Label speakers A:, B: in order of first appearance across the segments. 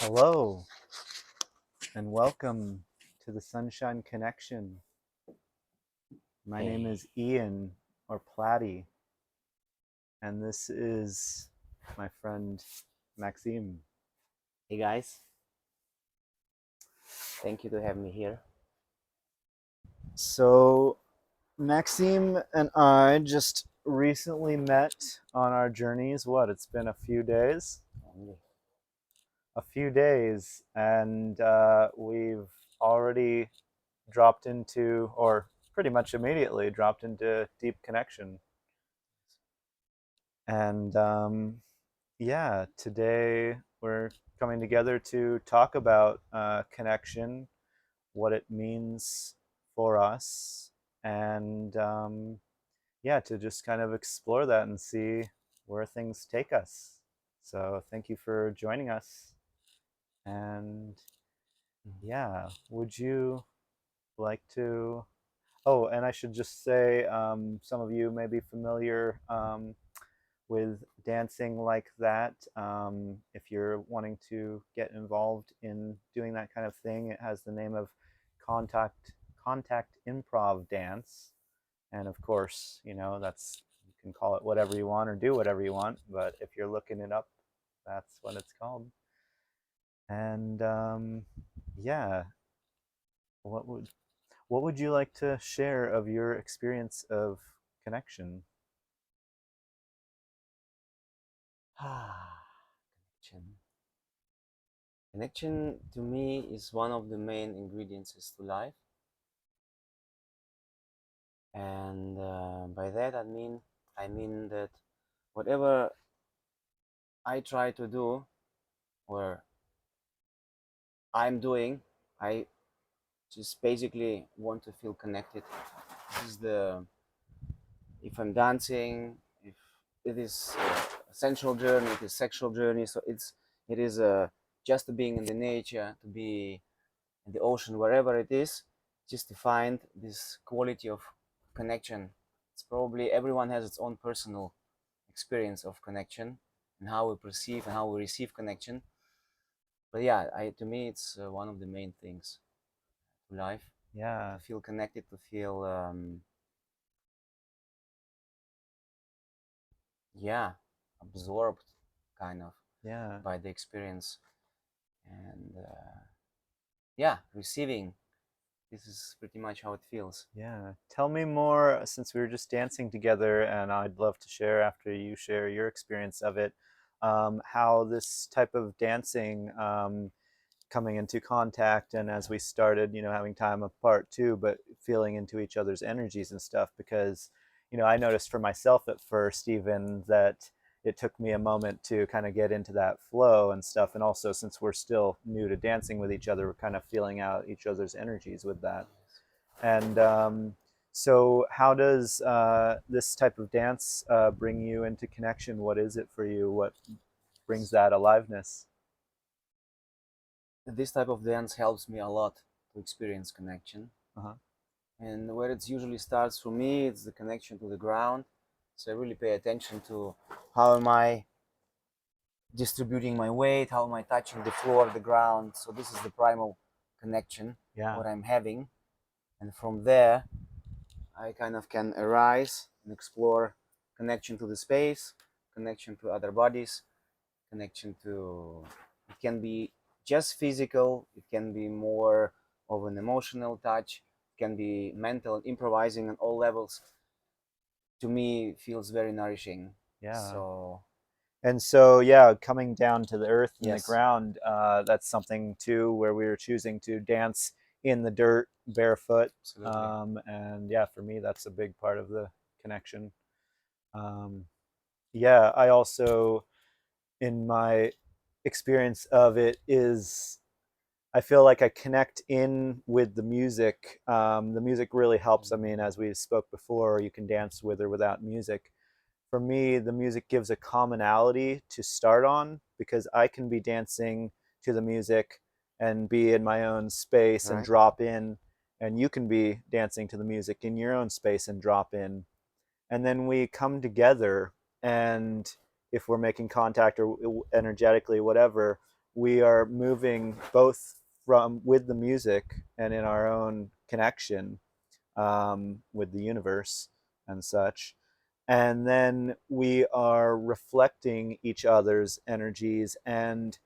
A: Hello, and welcome to the Sunshine Connection. My name is Ian, or Platty, and this is my friend Maxim.
B: Hey guys, thank you to have me here.
A: So, Maxim and I just recently met on our journeys. It's been a few days?
B: Only.
A: A few days, and we've already dropped into, or pretty much immediately dropped into deep connection. And Yeah, today we're coming together to talk about connection, what it means for us, and yeah, to just kind of explore that and see where things take us. So, thank you for joining us. And
B: Mhm.
A: yeah, would you like to? Oh, and I should just say, some of you may be familiar with dancing like that. If you're wanting to get involved in doing that kind of thing, it has the name of contact contact improv dance. And of course, that's you can call it whatever you want or do whatever you want. But if you're looking it up, that's what it's called. And yeah, what would what would you like to share of your experience of connection?
B: Connection. Connection to me is one of the main ingredients to life, and by that I mean that whatever I try to do or I'm doing, I just basically want to feel connected. This is the if I'm dancing, if it is a sensual journey, it is sexual journey. So it is just being in the nature, to be in the ocean, wherever it is, just to find this quality of connection. It's probably everyone has its own personal experience of connection and how we perceive and how we receive connection. But yeah, to me, it's one of the main things to life,
A: Yeah,
B: to feel connected, to feel yeah, absorbed, kind of
A: yeah.
B: by the experience, and yeah, receiving. This is pretty much how it feels.
A: Yeah. Tell me more since we were just dancing together, and I'd love to share after you share your experience of it, how this type of dancing coming into contact and as we started having time apart too, but feeling into each other's energies and stuff, because I noticed for myself at first even that it took me a moment to kind of get into that flow and stuff, and also since we're still new to dancing with each other, we're kind of feeling out each other's energies with that. And so how does this type of dance bring you into connection? What is it for you? What brings that aliveness?
B: This type of dance helps me a lot to experience connection.
A: Uh-huh.
B: And where it usually starts for me, it's the connection to the ground. So I really pay attention to how am I distributing my weight, how am I touching the floor, the ground. So this is the primal connection,
A: Yeah.
B: what I'm having. And from there, I kind of can arise and explore connection to the space, connection to other bodies, connection to, it can be just physical, it can be more of an emotional touch, it can be mental, improvising on all levels. To me feels very nourishing.
A: Yeah.
B: So
A: And so, yeah, coming down to the earth and the
B: yes,
A: ground, that's something too where we were choosing to dance in the dirt barefoot.
B: absolutely.
A: And yeah, for me, that's a big part of the connection. Um, yeah, I also, in my experience of it, is I feel like I connect in with the music. The music really helps. I mean, as we spoke before, you can dance with or without music. For me, the music gives a commonality to start on because I can be dancing to the music and be in my own space and
B: Right.
A: drop in, and you can be dancing to the music in your own space and drop in. And then we come together, and if we're making contact or energetically, whatever, we are moving both from with the music and in our own connection with the universe and such. And then we are reflecting each other's energies and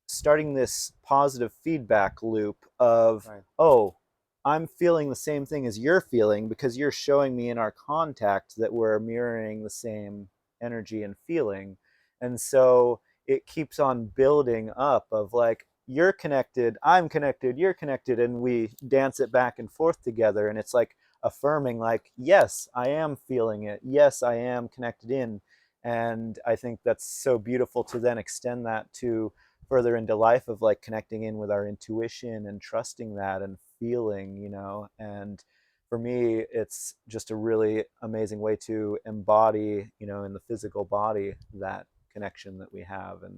A: starting this positive feedback loop of,
B: Right.
A: oh, I'm feeling the same thing as you're feeling because you're showing me in our contact that we're mirroring the same energy and feeling. And so it keeps on building up of like, you're connected, I'm connected, you're connected, and we dance it back and forth together. And it's like affirming, like, yes, I am feeling it. Yes, I am connected in. And I think that's so beautiful to then extend that to further into life of like connecting in with our intuition and trusting that and feeling, you know. And for me, it's just a really amazing way to embody, you know, in the physical body that connection that we have. And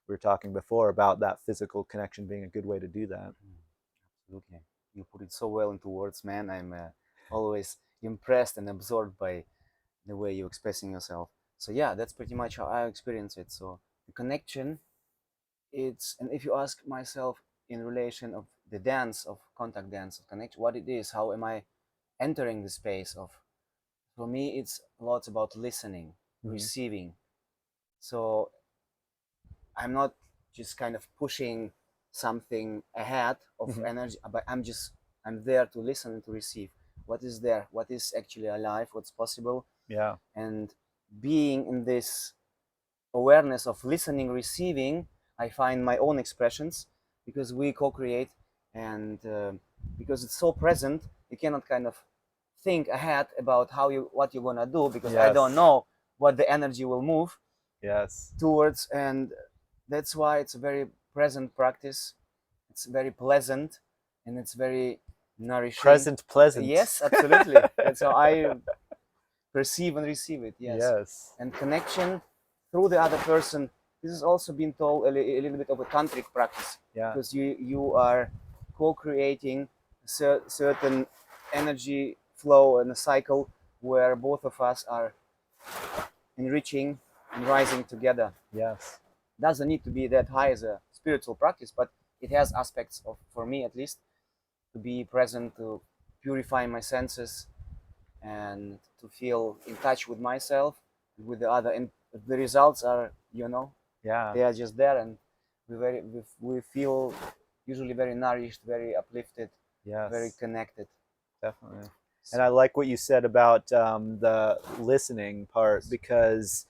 A: we were talking before about that physical connection being a good way to do that.
B: Absolutely. You put it so well into words, man. I'm always impressed and absorbed by the way you're expressing yourself. So yeah, that's pretty much how I experience it. So the connection, it's, and if you ask myself in relation of the dance of contact dance of connection, what it is, how am I entering the space of, for me, it's a lot about listening,
A: Mm-hmm.
B: receiving. So I'm not just kind of pushing something ahead of
A: Mm-hmm.
B: energy, but I'm there to listen and to receive. What is there? What is actually alive? What's possible?
A: Yeah.
B: And being in this awareness of listening, receiving, I find my own expressions because we co-create, and because it's so present, you cannot kind of think ahead about what you're gonna do because I don't
A: Yes.
B: know what the energy will move
A: Yes.
B: towards, and that's why it's a very present practice. It's very pleasant and it's very nourishing.
A: Present pleasant.
B: Yes, absolutely. That's how I perceive and receive it. Yes,
A: Yes.
B: and connection through the other person. This has also been told a little bit of a tantric practice
A: Yeah.
B: because you are co-creating a certain energy flow and a cycle where both of us are enriching and rising together.
A: Yes.
B: Doesn't need to be that high as a spiritual practice, but it has aspects of, for me at least, to be present, to purify my senses, and to feel in touch with myself, with the other. And the results are,
A: Yeah.
B: they are just there, and we feel usually very nourished, very uplifted, very
A: Yes.
B: connected.
A: Definitely. And
B: So,
A: I like what you said about the listening part
B: yes,
A: because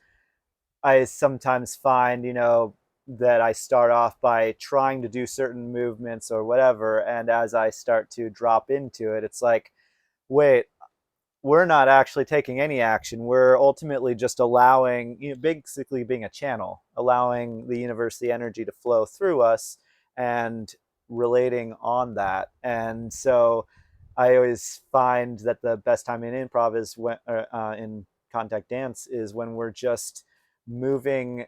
A: I sometimes find, you know, that I start off by trying to do certain movements or whatever. And as I start to drop into it, it's like, wait, we're not actually taking any action. We're ultimately just allowing, you know, basically being a channel, allowing the universe, the energy to flow through us and relating on that. And so I always find that the best time in improv is when, in contact dance, is when we're just moving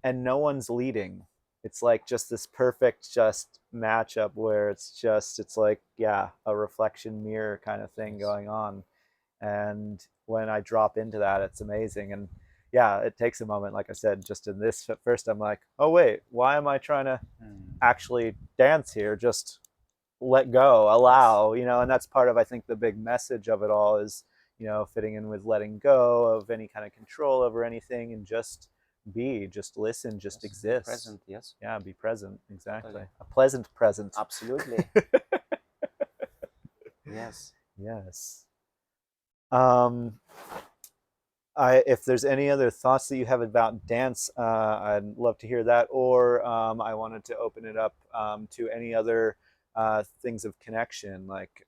A: and no one's leading. It's like just this perfect just matchup where it's like, yeah, a reflection mirror kind of thing
B: yes,
A: going on. And when I drop into that, it's amazing. And yeah, it takes a moment, like I said, just in this at first I'm like, oh wait, why am I trying to actually dance here? Just let go,
B: yes,
A: allow, you know. And that's part of, I think, the big message of it all is, you know, fitting in with letting go of any kind of control over anything and just be, just listen, just
B: yes. Be
A: exist.
B: present. Yes,
A: Yeah, be present. Exactly.
B: totally.
A: A pleasant present.
B: Absolutely. Yes.
A: Yes. um if there's any other thoughts that you have about dance, I'd love to hear that. Or I wanted to open it up to any other things of connection, like,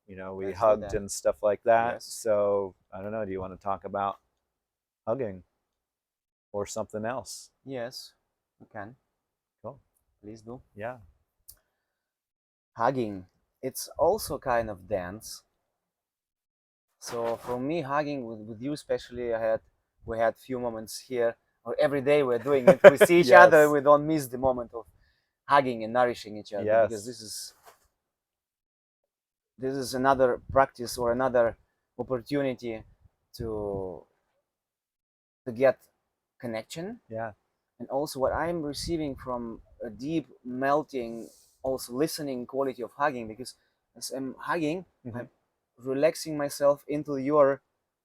A: you know, we
B: Let's do
A: hugged
B: that.
A: and stuff like that.
B: Yes.
A: So I don't know. Do you want to talk about hugging or something else?
B: Yes. You can.
A: Cool.
B: Please do.
A: Yeah.
B: Hugging. It's also kind of dance. So for me, hugging with you especially, we had few moments here, or every day we're doing it. We see each other.
A: Yes.
B: We don't miss the moment of hugging and nourishing each other because
A: Yes.
B: this is another practice or another opportunity to get connection,
A: Yeah.
B: and also what I'm receiving from a deep melting, also listening quality of hugging, because as I'm hugging,
A: Hmm.
B: I'm relaxing myself into your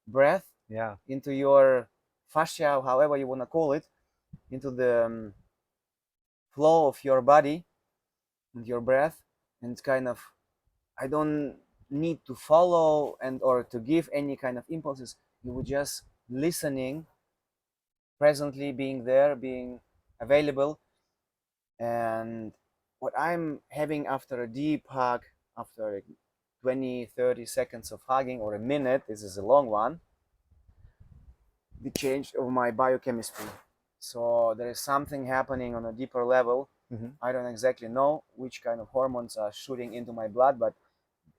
B: breath,
A: Yeah.
B: into your fascia, however you want to call it, into the flow of your body and your breath, and kind of, I don't need to follow and or to give any kind of impulses. You would just listening, presently being there, being available. And what I'm having after a deep hug, after 20, 30 seconds of hugging, or a minute, this is a long one, the change of my biochemistry. So there is something happening on a deeper level.
A: Mhm.
B: I don't exactly know which kind of hormones are shooting into my blood, but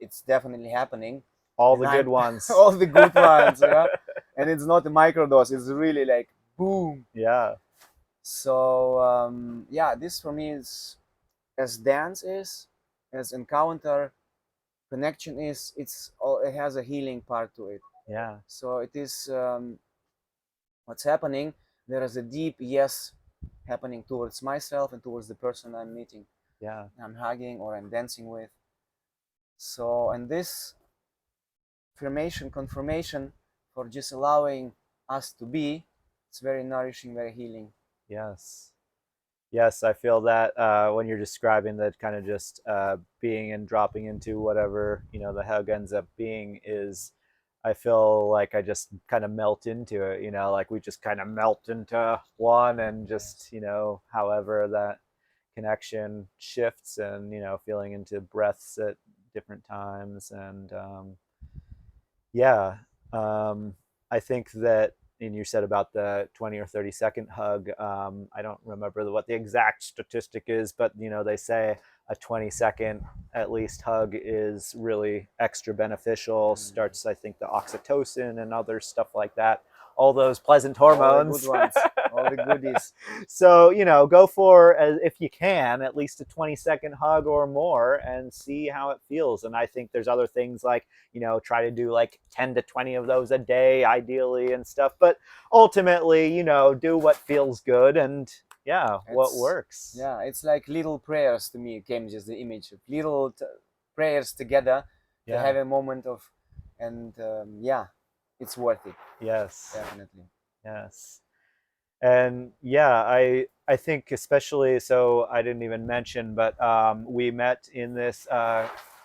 B: it's definitely happening.
A: All
B: And
A: the good
B: I'm
A: ones.
B: all the good ones, yeah. And it's not a microdose, it's really like boom.
A: Yeah.
B: So yeah, this for me is as dance is, as encounter, connection is, it's all, it has a healing part to it.
A: Yeah.
B: So it is what's happening. There is a deep yes happening towards myself and towards the person I'm meeting,
A: Yeah.
B: I'm hugging or I'm dancing with. So, and this affirmation, confirmation for just allowing us to be, it's very nourishing, very healing.
A: Yes. Yes, I feel that when you're describing that kind of just being and dropping into whatever, the hug ends up being is, I feel like I just kind of melt into it, like we just kind of melt into one and
B: Yes.
A: just, however that connection shifts and, feeling into breaths at different times. And yeah. I think that, and you said about the 20 or 30-second hug. I don't remember what the exact statistic is, but they say a 20-second at least hug is really extra beneficial.
B: Mm.
A: Starts, I think, the oxytocin and other stuff like that. All those pleasant
B: All the good
A: hormones.
B: ones, all the goodies.
A: So, go for, if you can, at least a 20-second hug or more and see how it feels. And I think there's other things like, try to do like 10 to 20 of those a day, ideally, and stuff. But ultimately, do what feels good and yeah, what
B: It's
A: works.
B: yeah, it's like little prayers to me. Came just the image of little prayers together to
A: Yeah.
B: have a moment of, and yeah, it's worth it,
A: Yes.
B: definitely.
A: Yes. And yeah, I think especially, so I didn't even mention, but we met in this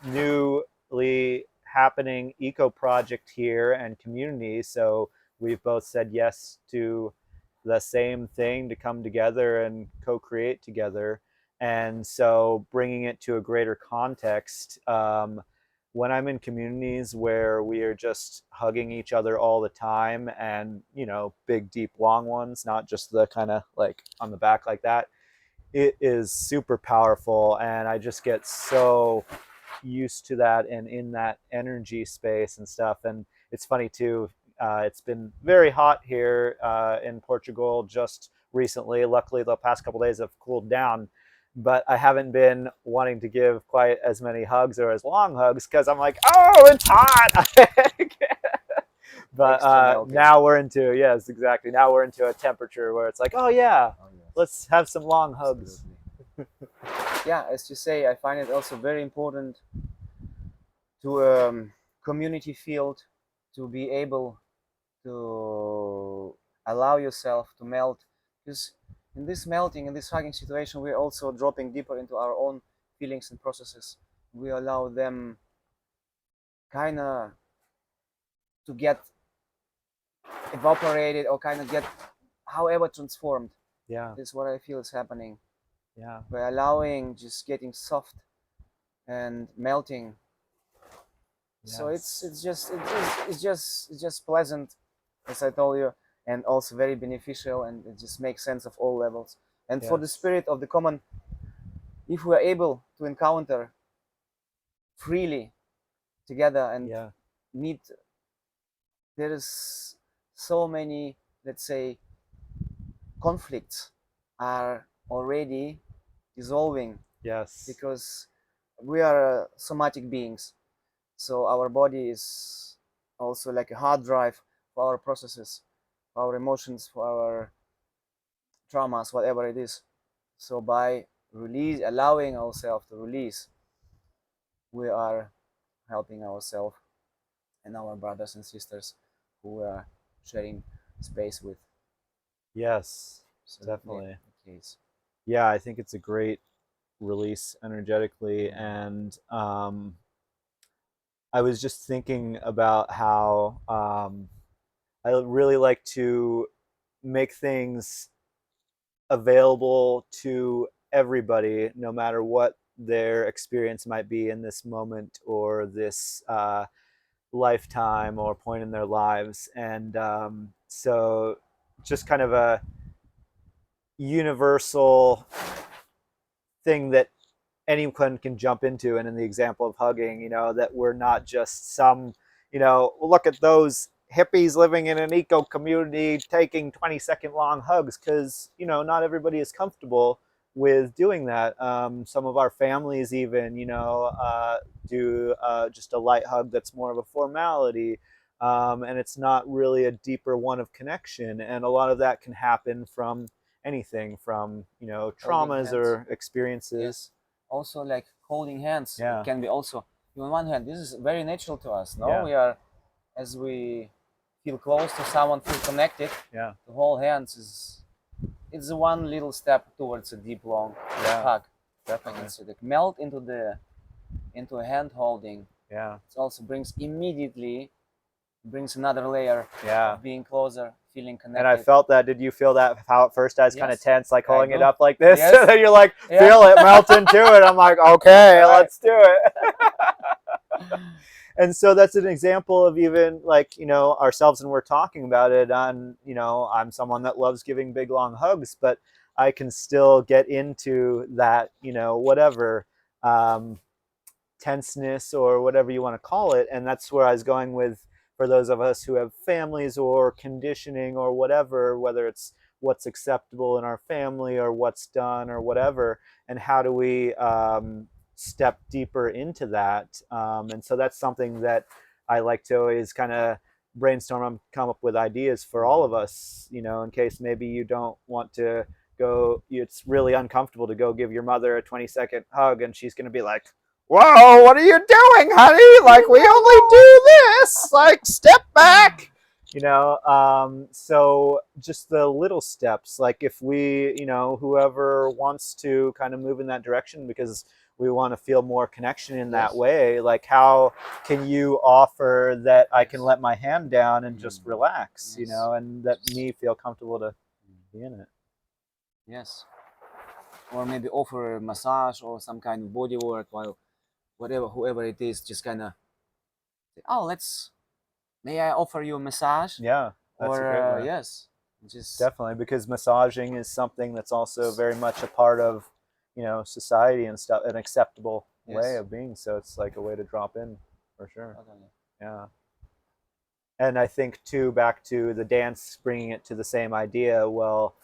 A: newly happening eco project here and community. So we've both said yes to the same thing, to come together and co-create together. And so bringing it to a greater context, when I'm in communities where we are just hugging each other all the time and, big, deep, long ones, not just the kind of like on the back like that, it is super powerful. And I just get so used to that and in that energy space and stuff. And it's funny too. It's been very hot here in Portugal just recently. Luckily, the past couple of days have cooled down, but I haven't been wanting to give quite as many hugs or as long hugs because I'm like, oh, it's hot. But
B: Extra melting.
A: now we're into, yes, exactly. Now we're into a temperature where it's like, oh yeah,
B: Oh yes,
A: let's have some long hugs.
B: absolutely. Yeah, as you say, I find it also very important to community field to be able to allow yourself to melt, because in this melting, in this hugging situation, we're also dropping deeper into our own feelings and processes. We allow them kind of to get evaporated or kind of get however transformed.
A: Yeah,
B: This is what I feel is happening
A: yeah,
B: by allowing just getting soft and melting. So
A: yes,
B: it's just pleasant, as I told you, and also very beneficial, and it just makes sense of all levels. And for the
A: yes,
B: spirit of the common, if we are able to encounter freely together and
A: yeah,
B: meet, there is so many, let's say, conflicts are already dissolving
A: yes,
B: because we are somatic beings. So our body is also like a hard drive for our processes, for our emotions, for our traumas, whatever it is. So by release, allowing ourselves to release, we are helping ourselves and our brothers and sisters who we are sharing space with.
A: yes,
B: Absolutely
A: definitely.
B: the case.
A: Yeah, I think it's a great release energetically.
B: Mm.
A: And I was just thinking about how I really like to make things available to everybody, no matter what their experience might be in this moment or this lifetime or point in their lives. And So just kind of a universal thing that anyone can jump into. And in the example of hugging, that we're not just some, look at those hippies living in an eco community taking 20-second long hugs, because not everybody is comfortable with doing that. Some of our families even do just a light hug that's more of a formality, and it's not really a deeper one of connection. And a lot of that can happen from anything from
B: Holding
A: traumas
B: hands.
A: or experiences.
B: Yes. Also, like holding hands. It
A: Yeah,
B: can be also, on one hand, this is very natural to us. No,
A: yeah,
B: we are, as we feel close to someone, feel connected.
A: yeah,
B: To hold hands is, it's one little step towards a deep, long
A: yeah,
B: hug. I
A: definitely.
B: can say like melt into a hand holding.
A: Yeah,
B: It also brings another layer
A: yeah.
B: of being closer, feeling
A: And I
B: connected.
A: felt that. Did you feel that? How at first I was kind of
B: Yes,
A: tense, like
B: I
A: holding it
B: do.
A: up like this,
B: Yes,
A: and then you're like,
B: yeah.
A: feel it melt into it. I'm like, okay,
B: Right.
A: let's do it. And so that's an example of even like ourselves, and we're talking about it on I'm someone that loves giving big long hugs, but I can still get into that whatever um, tenseness or whatever you want to call it. And that's where I was going with, for those of us who have families or conditioning or whatever, whether it's what's acceptable in our family or what's done or whatever, and how do we step deeper into that. And so that's something that I like to always kind of brainstorm and come up with ideas for all of us, in case maybe you don't want to go, it's really uncomfortable to go give your mother a 20-second hug, and she's going to be like, whoa, what are you doing, honey? Like, we only do this. Like, step back. So just the little steps, like if we, whoever wants to kind of move in that direction because we want to feel more connection in that
B: Yes.
A: way, like how can you offer that I can
B: Yes.
A: let my hand down and just relax,
B: Yes.
A: and let me feel comfortable to be in it.
B: Yes. Or maybe offer a massage or some kind of body work while whatever whoever it is just kind of say, oh, let's, may I offer you a massage?
A: Yeah, that's a
B: Or
A: great way.
B: yes, just
A: Definitely, because massaging is something that's also very much a part of, society and stuff, an acceptable way
B: yes,
A: of being. So it's like a way to drop in, for sure.
B: totally.
A: Yeah. And I think too, back to the dance, bringing it to the same idea. Well,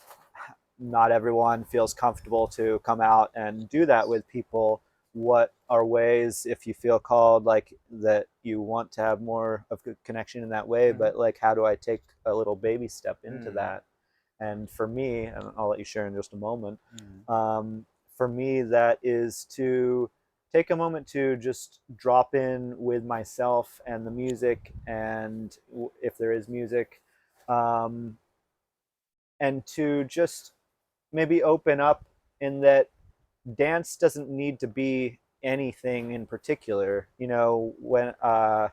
A: not everyone feels comfortable to come out and do that with people. What are ways, if you feel called, like that you want to have more of a connection in that way,
B: Mm-hmm.
A: but like how do I take a little baby step into
B: Mm.
A: that? And for me, and I'll let you share in just a moment,
B: Mm.
A: for me, that is to take a moment to just drop in with myself and the music, and if there is music, um, and to just maybe open up in that dance doesn't need to be anything in particular. When I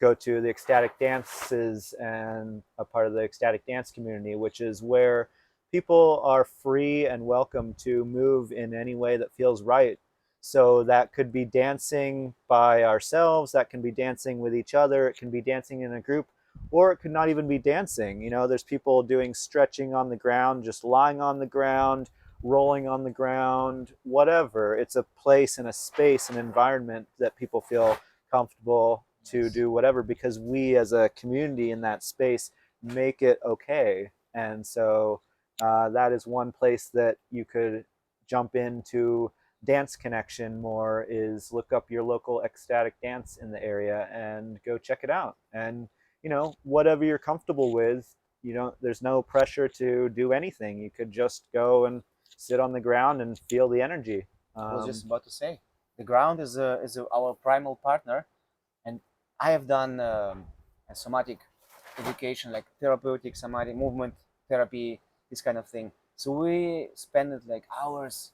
A: go to the ecstatic dances and a part of the ecstatic dance community, which is where people are free and welcome to move in any way that feels right. So that could be dancing by ourselves, that can be dancing with each other, it can be dancing in a group, or it could not even be dancing. There's people doing stretching on the ground, just lying on the ground, rolling on the ground, whatever. It's a place and a space, an environment that people feel comfortable to
B: Yes.
A: do whatever, because we as a community in that space make it okay. And so that is one place that you could jump into dance connection more, is look up your local ecstatic dance in the area and go check it out. And whatever you're comfortable with, there's no pressure to do anything. You could just go and sit on the ground and feel the energy.
B: I was just about to say, the ground is our primal partner, and I have done a somatic education, like therapeutic somatic movement therapy, this kind of thing. So we spend it like hours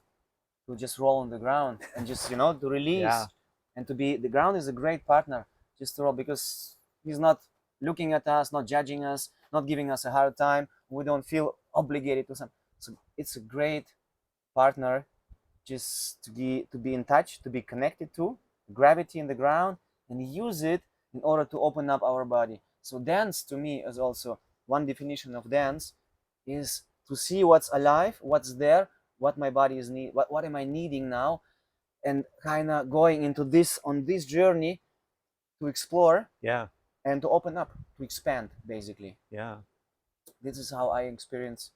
B: to just roll on the ground and just to
A: Yeah,
B: release and to be, the ground is a great partner just to roll because he's not looking at us, not judging us, not giving us a hard time. We don't feel obligated to some. So it's a great partner just to be in touch, to be connected to gravity in the ground, and use it in order to open up our body. So dance to me is also one definition of dance is to see what's alive, what's there, what my body is need, what am I needing now, and kind of going into this on this journey to explore
A: Yeah.
B: and to open up, to expand, basically.
A: Yeah.
B: This is how I experience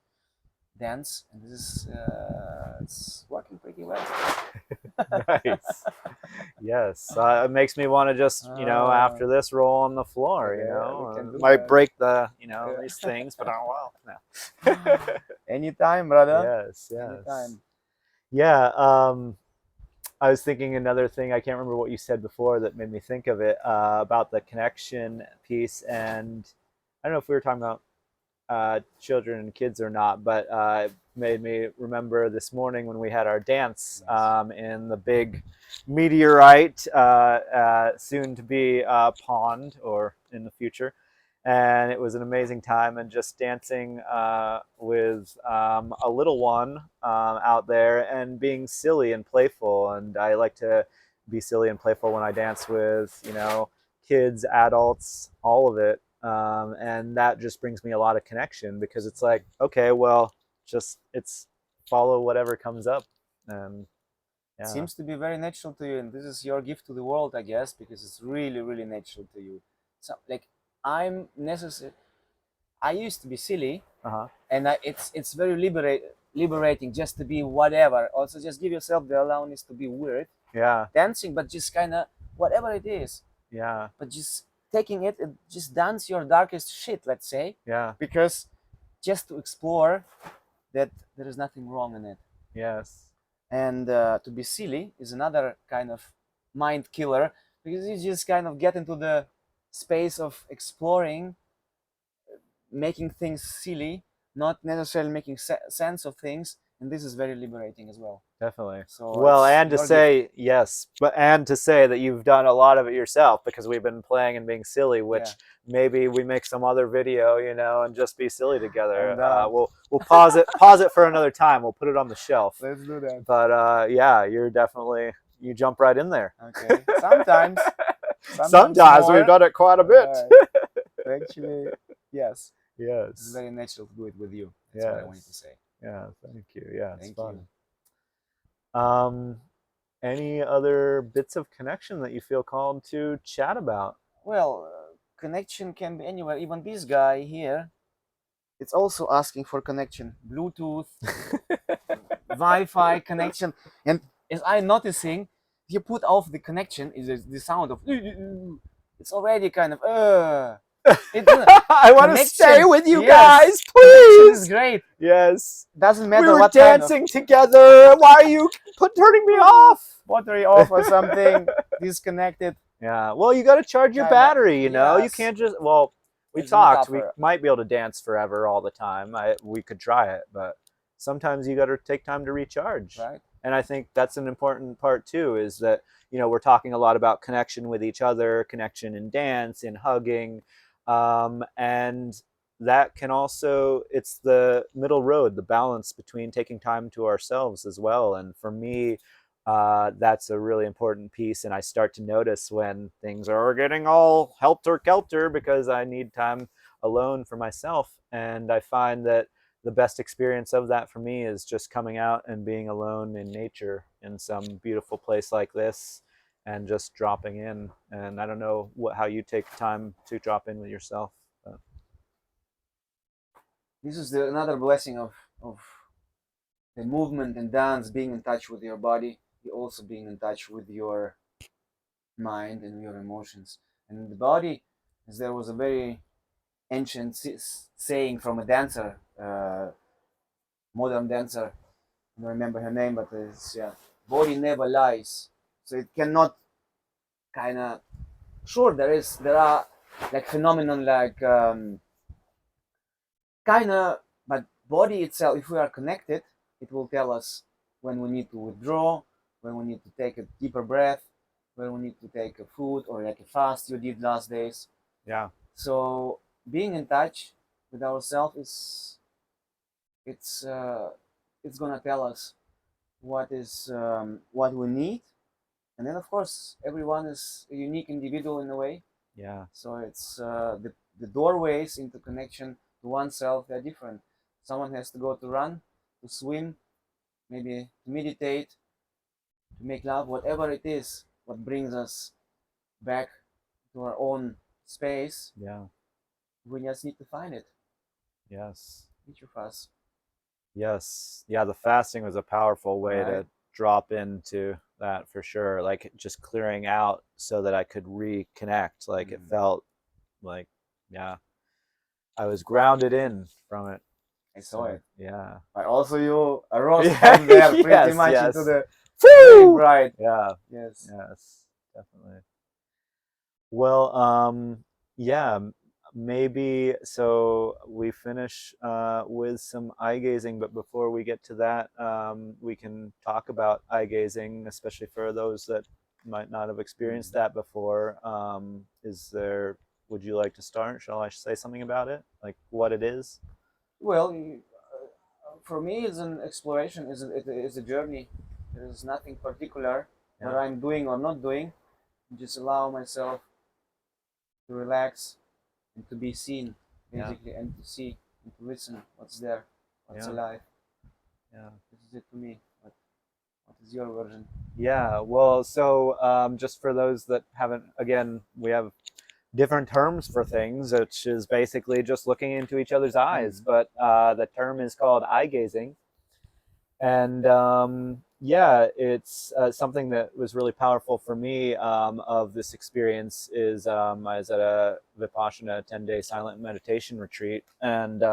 B: dance, and this is it's working pretty well.
A: Nice. Yes. It makes me want to just, after this, roll on the floor.
B: Yeah, we can do
A: Might
B: that.
A: break the,
B: Yeah.
A: these things, but oh well. No.
B: Anytime, brother.
A: Yes. Yes.
B: Anytime.
A: Yeah. I was thinking another thing. I can't remember what you said before that made me think of it, about the connection piece. And I don't know if we were talking about children and kids or not, but it made me remember this morning when we had our dance in the big meteorite, soon to be pond, or in the future. And it was an amazing time, and just dancing with a little one out there, and being silly and playful. And I like to be silly and playful when I dance with, kids, adults, all of it. And that just brings me a lot of connection, because it's like, okay, well, it's follow whatever comes up. And yeah.
B: Seems to be very natural to you, and this is your gift to the world, I guess, because it's really, really natural to you. So, like, I'm necessary. I used to be silly, and it's very liberating just to be whatever. Also, just give yourself the allowance to be weird.
A: Yeah.
B: Dancing, but just kind of whatever it is.
A: Yeah.
B: But just taking it and just dance your darkest shit, let's say.
A: Yeah.
B: Because just to explore that there is nothing wrong in it.
A: Yes.
B: And to be silly is another kind of mind killer, because you just kind of get into the space of exploring, making things silly, not necessarily making sense of things, and this is very liberating as well.
A: Definitely.
B: So
A: well, and to
B: your
A: say yes, and to say that you've done a lot of it yourself, because we've been playing and being silly, which maybe we make some other video, and just be silly together. We'll pause it for another time. We'll put it on the shelf.
B: Let's do that.
A: But yeah, you jump right in there.
B: Okay. Sometimes
A: we've done it quite a bit.
B: Actually, yes.
A: Yes.
B: It's very natural to do it with you. That's what I wanted to say.
A: Yeah, thank you. Yeah, it's
B: Thank
A: fun.
B: you.
A: Any other bits of connection that you feel called to chat about?
B: Well, connection can be anywhere. Even this guy here, it's also asking for connection. Bluetooth, Wi-Fi connection. And as I'm noticing, if you put off the connection, is the sound of it's already kind of
A: I want to stay with you guys, please.
B: Connection is great.
A: Yes.
B: Doesn't matter
A: we were
B: what
A: dancing together. Why are you turning me off?
B: Battery off or something. Disconnected.
A: Yeah. Well, you got to charge your battery. You can't just. Well, we talked. We might be able to dance forever all the time. We could try it, but sometimes you got to take time to recharge.
B: Right.
A: And I think that's an important part too. Is that we're talking a lot about connection with each other, connection in dance, in hugging. And that can also, it's the middle road, the balance between taking time to ourselves as well. And for me, that's a really important piece. And I start to notice when things are getting all helter-kelter, because I need time alone for myself. And I find that the best experience of that for me is just coming out and being alone in nature, in some beautiful place like this, and just dropping in. And I don't know how you take time to drop in with yourself. But.
B: This is another blessing of the movement and dance, being in touch with your body, you also being in touch with your mind and your emotions. And the body, as there was a very ancient saying from a dancer, modern dancer, I don't remember her name, but it's body never lies. So it cannot kind of, sure, there are like phenomenon like kind of, but body itself, if we are connected, it will tell us when we need to withdraw, when we need to take a deeper breath, when we need to take a food or like a fast you did last days.
A: Yeah.
B: So being in touch with ourselves is it's gonna tell us what is what we need. And then of course everyone is a unique individual in a way.
A: Yeah.
B: So it's the doorways into connection to oneself, they're different. Someone has to go to run, to swim, maybe to meditate, to make love, whatever it is, what brings us back to our own space.
A: Yeah.
B: We just need to find it,
A: Yes.
B: each of us.
A: Yes. Yeah, the fasting was a powerful way
B: Right?
A: to drop into that for sure. Like just clearing out so that I could reconnect. Like it
B: Mm.
A: felt like, yeah, I was grounded in from it.
B: I saw
A: So
B: it.
A: yeah.
B: But also you arose
A: Yeah.
B: from there pretty
A: Yes,
B: much into
A: yes.
B: the very
A: Woo!
B: bright.
A: Yeah.
B: Yes.
A: Yes. Definitely. Well, yeah, maybe so we finish with some eye gazing, but before we get to that, we can talk about eye gazing, especially for those that might not have experienced
B: Mm.
A: that before. Would you like to start? Shall I say something about it? Like what it is?
B: Well, for me, it's an exploration. It is a journey. There is nothing particular what
A: Yeah,
B: I'm doing or not doing. Just allow myself to relax and to be seen,
A: yeah,
B: basically, and to see and to listen what's there, what's
A: yeah,
B: alive.
A: yeah.
B: This is it to me. What is your version?
A: Yeah, well, so just for those that haven't, again, we have different terms for things, which is basically just looking into each other's eyes.
B: Mm.
A: But the term is called eye gazing. And yeah, it's something that was really powerful for me of this experience is I was at a Vipassana 10-day silent meditation retreat. And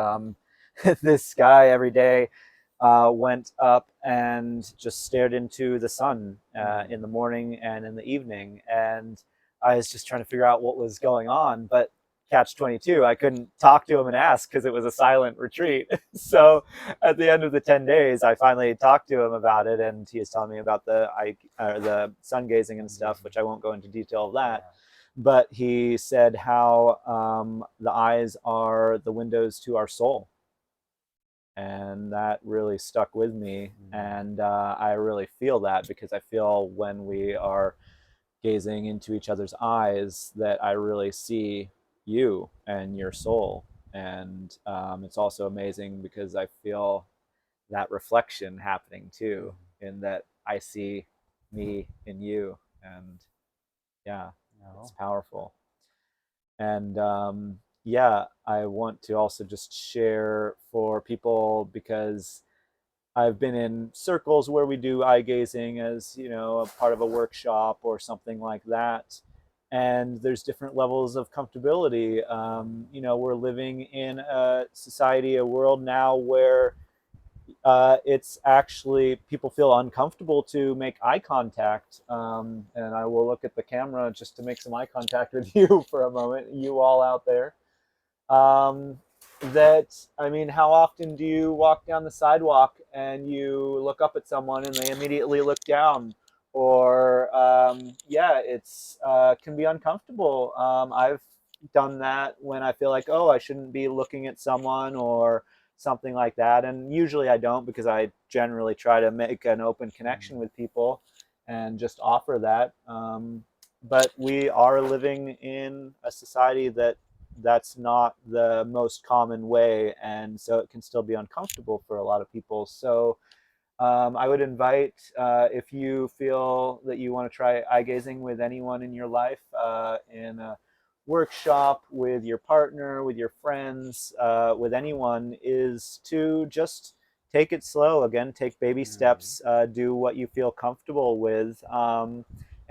A: this guy every day went up and just stared into the sun
B: Mm.
A: in the morning and in the evening. And I was just trying to figure out what was going on. But catch 22, I couldn't talk to him and ask because it was a silent retreat. So at the end of the 10 days, I finally talked to him about it. And he was telling me about the sun gazing and stuff,
B: Mm.
A: which I won't go into detail of that.
B: Yeah.
A: But he said how the eyes are the windows to our soul, and that really stuck with me.
B: Mm.
A: And I really feel that because I feel when we are gazing into each other's eyes that I really see you and your soul. And it's also amazing because I feel that reflection happening
B: Mm.
A: too, in that I see me in you. And yeah, it's
B: No.
A: powerful. And yeah, I want to also just share for people because I've been in circles where we do eye gazing as, you know, a part of a workshop or something like that. And there's different levels of comfortability. You know, we're living in a society, a world now where it's actually people feel uncomfortable to make eye contact. And I will look at the camera just to make some eye contact with you for a moment, you all out there. Um, that I mean, how often do you walk down the sidewalk and you look up at someone and they immediately look down? Or yeah, it's can be uncomfortable. I've done that when I feel like, oh, I shouldn't be looking at someone or something like that. And usually I don't because I generally try to make an open connection
B: Mm.
A: with people and just offer that. But we are living in a society that's not the most common way, and so it can still be uncomfortable for a lot of people. So I would invite, if you feel that you want to try eye gazing with anyone in your life, in a workshop, with your partner, with your friends, with anyone, is to just take it slow. Again, take baby
B: Mm.
A: steps, do what you feel comfortable with.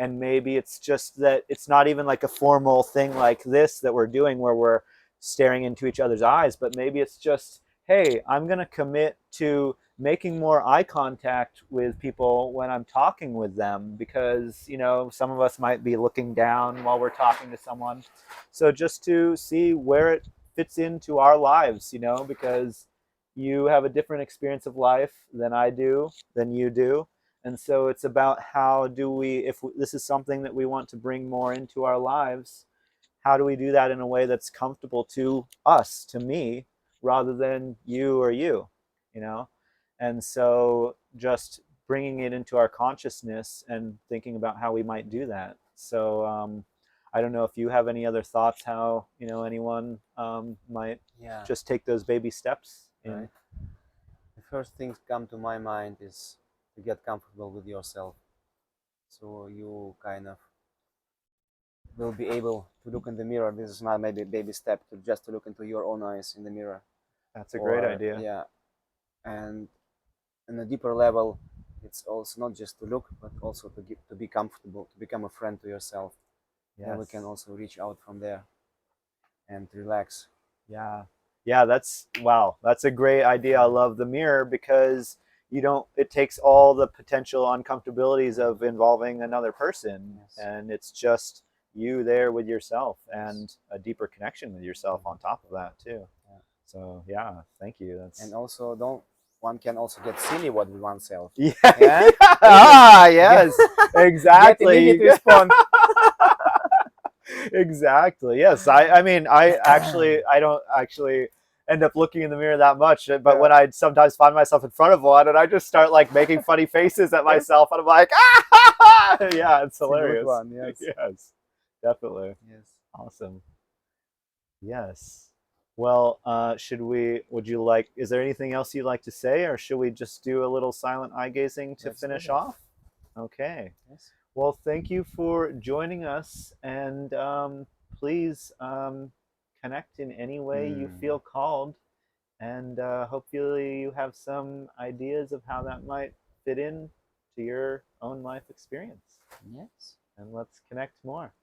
A: And maybe it's just that it's not even like a formal thing like this that we're doing where we're staring into each other's eyes, but maybe it's just, hey, I'm going to commit to making more eye contact with people when I'm talking with them because, you know, some of us might be looking down while we're talking to someone. So just to see where it fits into our lives, you know, because you have a different experience of life than I do, than you do. And so it's about how do we, if this is something that we want to bring more into our lives, how do we do that in a way that's comfortable to us, to me, rather than you or you know? And so just bringing it into our consciousness and thinking about how we might do that. So I don't know if you have any other thoughts how anyone might
B: Yeah,
A: just take those baby steps in.
B: right. The first things come to my mind is to get comfortable with yourself. So you kind of will be able to look in the mirror. This is not maybe a baby step to just to look into your own eyes in the mirror.
A: That's a great
B: Or
A: idea.
B: yeah, and in a deeper level, it's also not just to look, but also to be comfortable, to become a friend to yourself. Then we can
A: Yes.
B: also reach out from there and relax.
A: Yeah. Yeah, that's wow. That's a great idea. I love the mirror because you don't it takes all the potential uncomfortabilities of involving another person,
B: Yes.
A: and it's just you there with yourself
B: Yes.
A: and a deeper connection with yourself on top of that too.
B: Yeah.
A: So, yeah, thank you. That's
B: And also, don't one can also get silly with oneself.
A: yeah.
B: Yeah.
A: Ah,
B: Get,
A: yes.
B: get immediate
A: Exactly.
B: response.
A: Exactly. Yes. I mean, I don't actually end up looking in the mirror that much, but
B: Yeah.
A: when I sometimes find myself in front of one and I just start like making funny faces at
B: Yes.
A: myself and I'm like, ah! Yeah, it's
B: It's a good
A: hilarious.
B: one. Yes.
A: Yes. Definitely.
B: Yes.
A: Awesome. Yes. Well, would you like, is there anything else you'd like to say, or should we just do a little silent eye gazing to
B: Let's do
A: finish
B: that.
A: off? Okay.
B: Yes.
A: Well, thank you for joining us, and please connect in any way you
B: Hmm.
A: feel called, and hopefully you have some ideas of how that might fit in to your own life experience.
B: Yes.
A: And let's connect more.